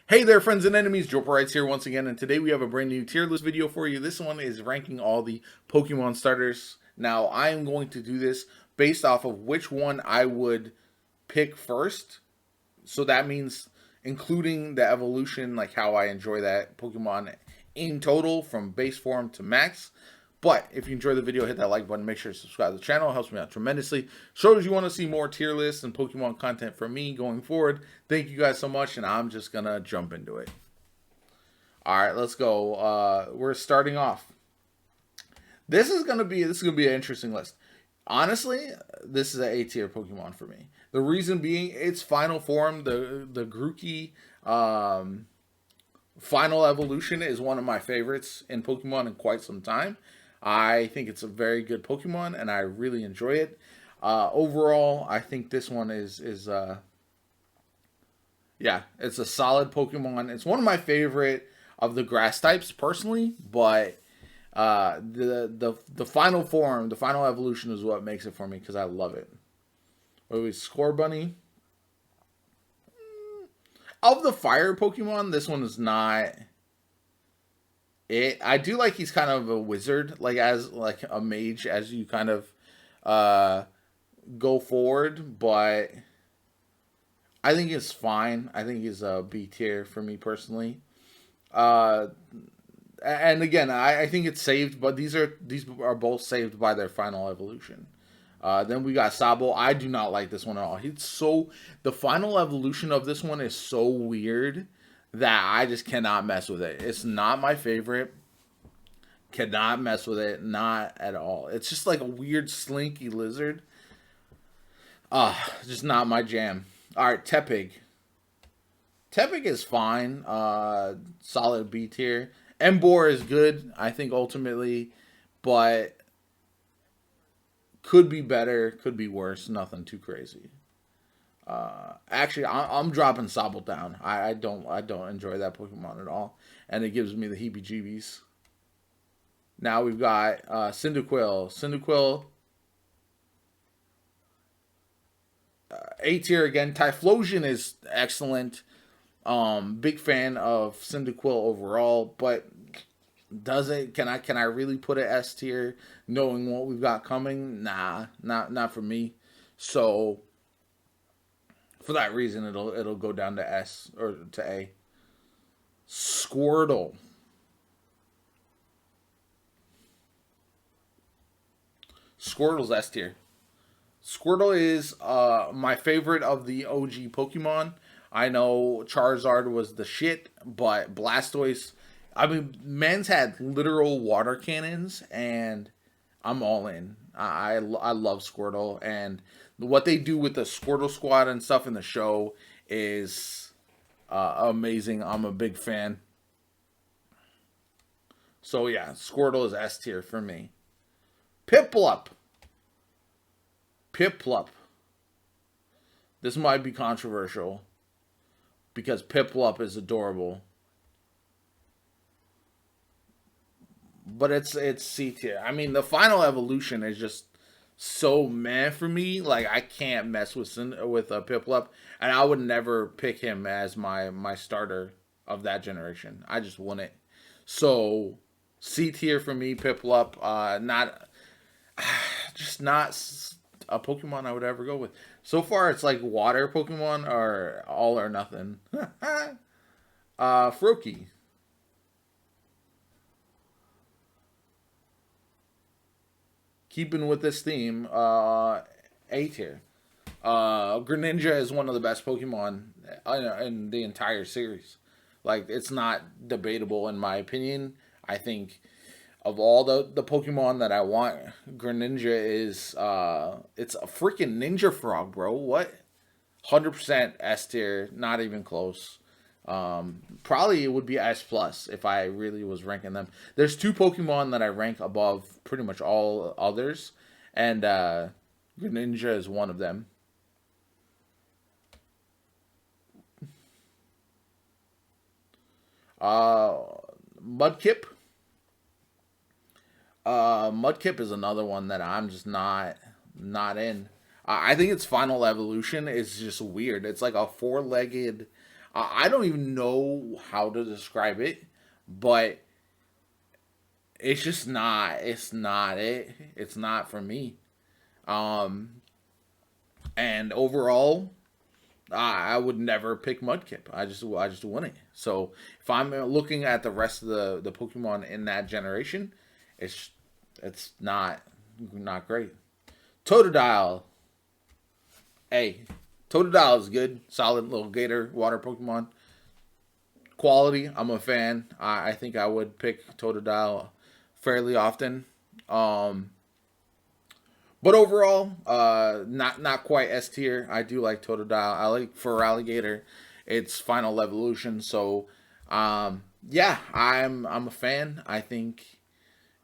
Hey there, friends and enemies, JoPaWrites here once again, and today we have a brand new tier list video for you. This one is ranking all the Pokemon starters. Now, I am going to do this based off of which one I would pick first. So that means including the evolution, like how I enjoy that Pokemon in total from base form to max. But if you enjoyed the video, hit that like button. Make sure to subscribe to the channel. It helps me out tremendously. Shows you want to see more tier lists and Pokemon content from me going forward. Thank you guys so much, and I'm just going to jump into it. All right, let's go. We're starting off. This is gonna be an interesting list. Honestly, this is an A tier Pokemon for me. The reason being its final form, the Grookey final evolution, is one of my favorites in Pokemon in quite some time. I think it's a very good Pokemon, and I really enjoy it. Overall, I think this one is yeah, it's a solid Pokemon. It's one of my favorite of the grass types personally, but the final form, the final evolution, is what makes it for me because I love it. What was Score Bunny? Of the fire Pokemon, this one is not it. I do like he's kind of a wizard, like as like a mage as you kind of go forward, but I think it's fine. I think he's a B tier for me personally. And again, I think it's saved, but these are both saved by their final evolution. Then we got Sabo. I do not like this one at all. The final evolution of this one is so weird that I just cannot mess with it. It's not my favorite. Cannot mess with it, not at all. It's just like a weird slinky lizard. Just not my jam. All right, Tepig. Tepig is fine. Solid B tier. Emboar is good, I think, ultimately, but could be better, could be worse. Nothing too crazy. Actually, I'm dropping Sobble down. I don't enjoy that Pokemon at all, and it gives me the heebie-jeebies. Now we've got Cyndaquil. Cyndaquil, A tier again. Typhlosion is excellent. Big fan of Cyndaquil overall, but can I really put it S tier knowing what we've got coming? Nah, not for me. So for that reason, it'll go down to S or to A. Squirtle. Squirtle's S tier. Squirtle is my favorite of the OG Pokemon. I know Charizard was the shit, but Blastoise, I mean, men's had literal water cannons, and I'm all in. I love Squirtle, and what they do with the Squirtle squad and stuff in the show is amazing. I'm a big fan. So yeah, Squirtle is S tier for me. Piplup. Piplup. This might be controversial because Piplup is adorable, but it's C tier. I mean, the final evolution is just so meh for me. Like, I can't mess with a Piplup, and I would never pick him as my starter of that generation. I just wouldn't. So C tier for me, Piplup. Not just not a Pokemon I would ever go with. So far, it's like water Pokemon are all or nothing. Froakie. Keeping with this theme, A tier. Greninja is one of the best Pokemon in the entire series. Like, it's not debatable in my opinion. I think of all the Pokemon that I want, Greninja is it's a freaking ninja frog, bro. What? 100% S tier, not even close. Probably it would be S plus if I really was ranking them. There's two Pokemon that I rank above pretty much all others, and Greninja is one of them. Mudkip. Mudkip is another one that I'm just not in. I think its final evolution is just weird. It's like a four-legged I don't even know how to describe it, but it's just not. It's not it. It's not for me. Um, and overall, I would never pick Mudkip. I just wouldn't. So if I'm looking at the rest of the Pokemon in that generation, it's it's not great. Totodile. Hey, Totodile is good. Solid little Gator water Pokemon. Quality, I'm a fan. I think I would pick Totodile fairly often. Um, but overall, not quite S tier. I do like Totodile. I like for Alligator, its final evolution. So, yeah, I'm a fan. I think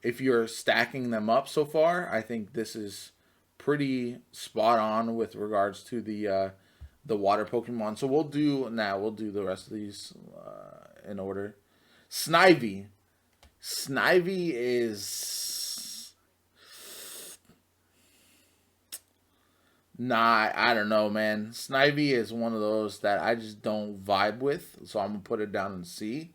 if you're stacking them up so far, I think this is pretty spot on with regards to the water Pokemon. So we'll do the rest of these in order. Snivy. Snivy is not. I don't know, man. Snivy is one of those that I just don't vibe with. So I'm gonna put it down and C.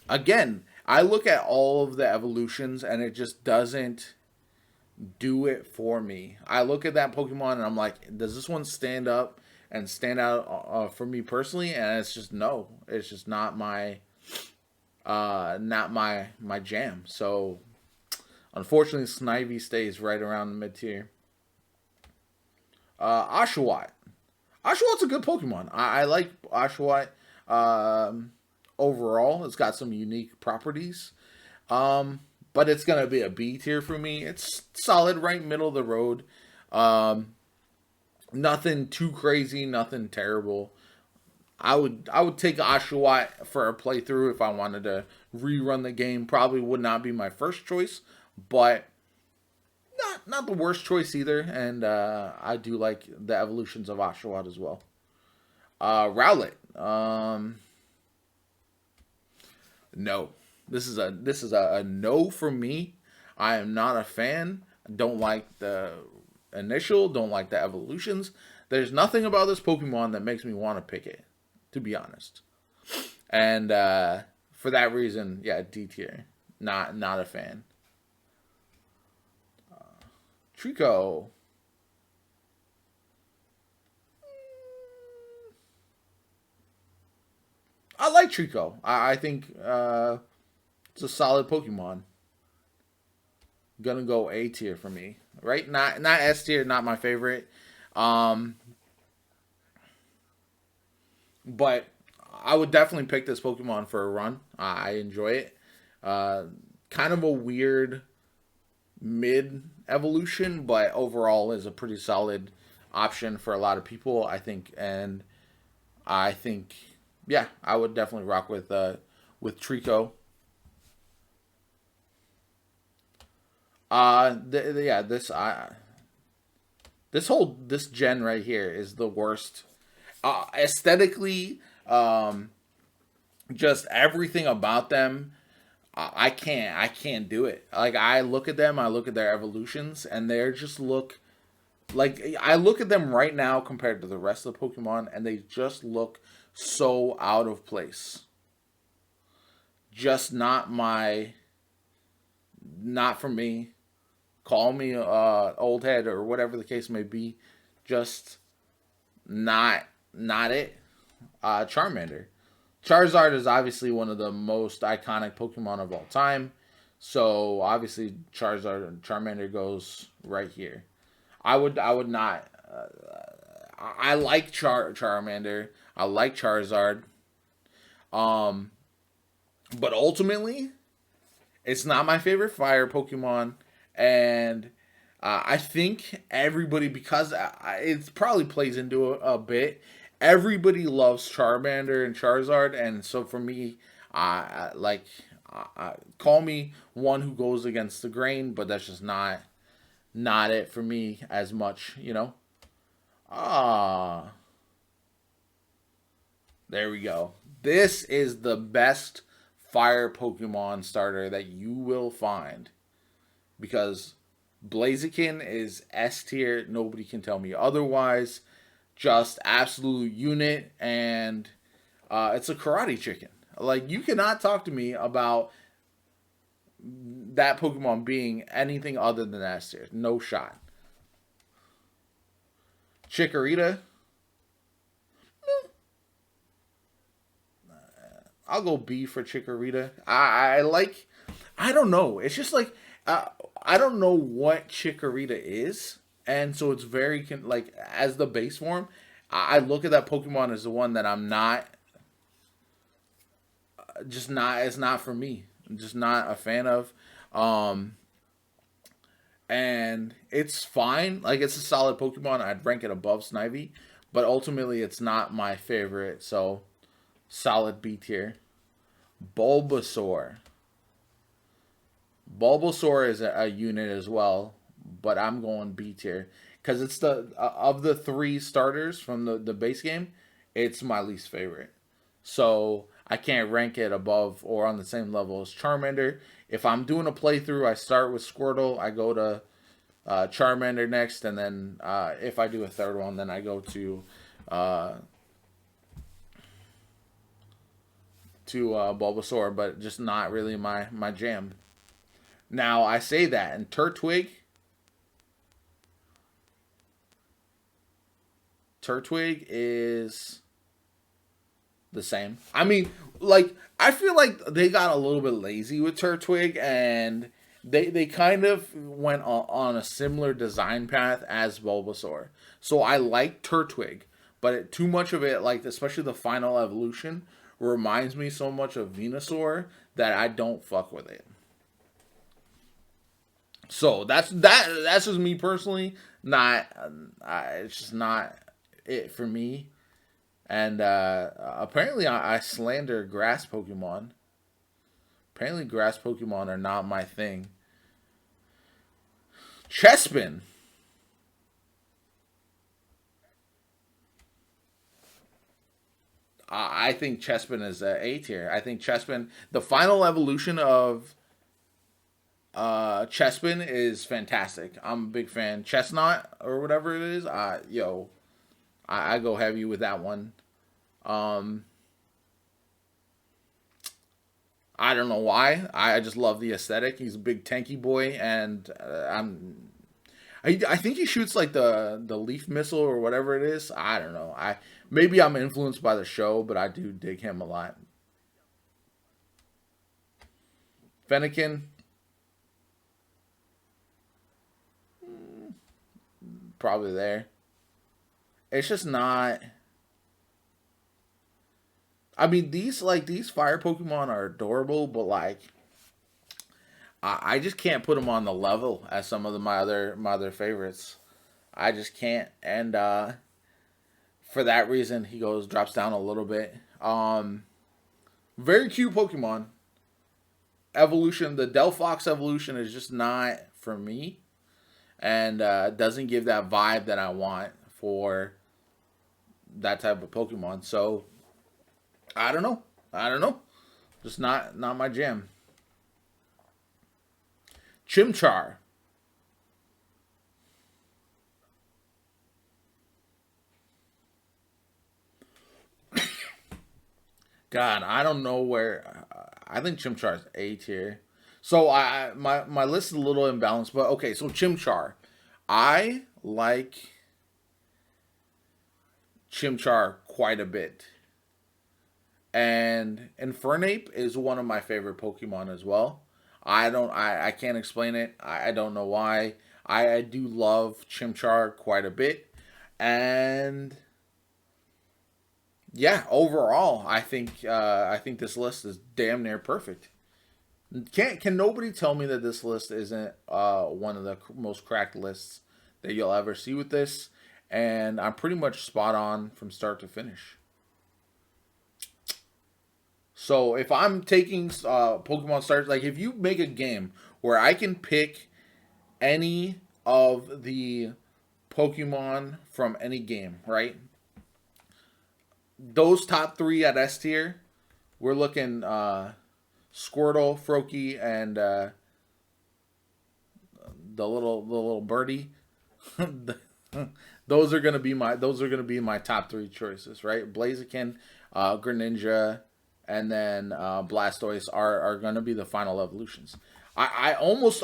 Again, I look at all of the evolutions and it just doesn't do it for me. I look at that Pokemon and I'm like, does this one stand up and stand out for me personally? And it's just no. It's just not my jam. So unfortunately, Snivy stays right around the mid tier. Oshawott. Oshawott's a good Pokemon. I like Oshawott. Overall, it's got some unique properties. But it's gonna be a B tier for me. It's solid, right middle of the road. Um, Nothing too crazy, nothing terrible. I would take Oshawott for a playthrough if I wanted to rerun the game. Probably would not be my first choice, but not the worst choice either. And I do like the evolutions of Oshawott as well. Rowlet. No, this is a no for me. I am not a fan. Don't like the initial. Don't like the evolutions. There's nothing about this Pokemon that makes me want to pick it, to be honest. And for that reason, yeah, D tier. Not a fan. Trico. I like Trico. I think it's a solid Pokemon. Gonna go A tier for me, right? Not S tier. Not my favorite. Um, but I would definitely pick this Pokemon for a run. I enjoy it. Uh, Kind of a weird mid evolution, but overall is a pretty solid option for a lot of people, I think. And I think, yeah, I would definitely rock with Trico. Yeah, this gen right here is the worst. Aesthetically, just everything about them. I can't do it. Like I look at them, I look at their evolutions, and they just look like I look at them right now compared to the rest of the Pokemon, and they just look so out of place. Just not for me. Call me old head or whatever the case may be. Just not it. Charmander. Charizard is obviously one of the most iconic Pokemon of all time. So obviously Charmander goes right here. I would not. I like Charmander. I like Charizard. Um, but ultimately, it's not my favorite fire Pokemon, and I think everybody because it probably plays into a bit. Everybody loves Charmander and Charizard, and so for me, like call me one who goes against the grain, but that's just not it for me as much, you know. Ah, there we go. This is the best fire Pokemon starter that you will find because Blaziken is S tier. Nobody can tell me otherwise. just absolute unit, and it's a karate chicken. Like, you cannot talk to me about that Pokemon being anything other than S tier. No shot. Chikorita. I'll go B for Chikorita. I like. I don't know. It's just like I don't know what Chikorita is, and so it's very like as the base form. I look at that Pokemon as the one that I'm not. Just not. It's not for me. I'm just not a fan of. And it's fine. Like, it's a solid Pokemon. I'd rank it above Snivy, but ultimately it's not my favorite. So solid B tier. Bulbasaur. Bulbasaur is a unit as well, but I'm going B tier because it's the of the three starters from the base game, it's my least favorite. So I can't rank it above or on the same level as Charmander. If I'm doing a playthrough, I start with Squirtle, I go to Charmander next, and then if I do a third one, then I go to Bulbasaur, but just not really my jam. Now, I say that, and Turtwig is the same. I mean, like, I feel like they got a little bit lazy with Turtwig, and they kind of went on a similar design path as Bulbasaur. So I like Turtwig, but too much of it, like especially the final evolution, reminds me so much of Venusaur that I don't fuck with it. So that's just me personally. Not, it's just not it for me. And apparently, I slander grass Pokemon. Apparently, grass Pokemon are not my thing. Chespin. I think Chespin is A tier. I think Chespin, the final evolution of Chespin is fantastic. I'm a big fan. Chestnut or whatever it is. I go heavy with that one. Um, I don't know why. I just love the aesthetic. He's a big tanky boy, and I think he shoots like the leaf missile or whatever it is. I don't know. Maybe I'm influenced by the show, but I do dig him a lot. Fennekin, probably there. It's just not. I mean, these fire Pokemon are adorable, but like I just can't put them on the level as some of my other favorites. I just can't, and for that reason, he drops down a little bit. Very cute Pokemon. Evolution, the Delphox evolution is just not for me, and doesn't give that vibe that I want for that type of Pokemon. So I don't know. I don't know. Just not my jam. Chimchar. God, I don't know where. I think Chimchar is A tier. So my list is a little imbalanced, but okay. So Chimchar, I like Chimchar quite a bit, and Infernape is one of my favorite Pokemon as well. I can't explain it. I don't know why. I do love Chimchar quite a bit, and yeah, overall, I think this list is damn near perfect. Can nobody tell me that this list isn't one of the most cracked lists that you'll ever see with this? And I'm pretty much spot on from start to finish. So if I'm taking Pokemon starters, like if you make a game where I can pick any of the Pokemon from any game, right? Those top three at S tier, we're looking Squirtle, Froakie, and the little birdie. those are gonna be my top three choices, right? Blaziken, Greninja, and then Blastoise are gonna be the final evolutions. I almost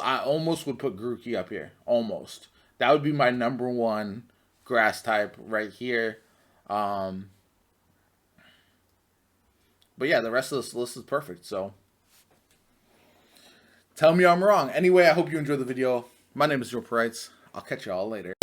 would put Grookey up here. Almost. That would be my number one grass type right here. But yeah, the rest of this list is perfect. So tell me I'm wrong. Anyway, I hope you enjoyed the video. My name is JoPaWrites. I'll catch you all later.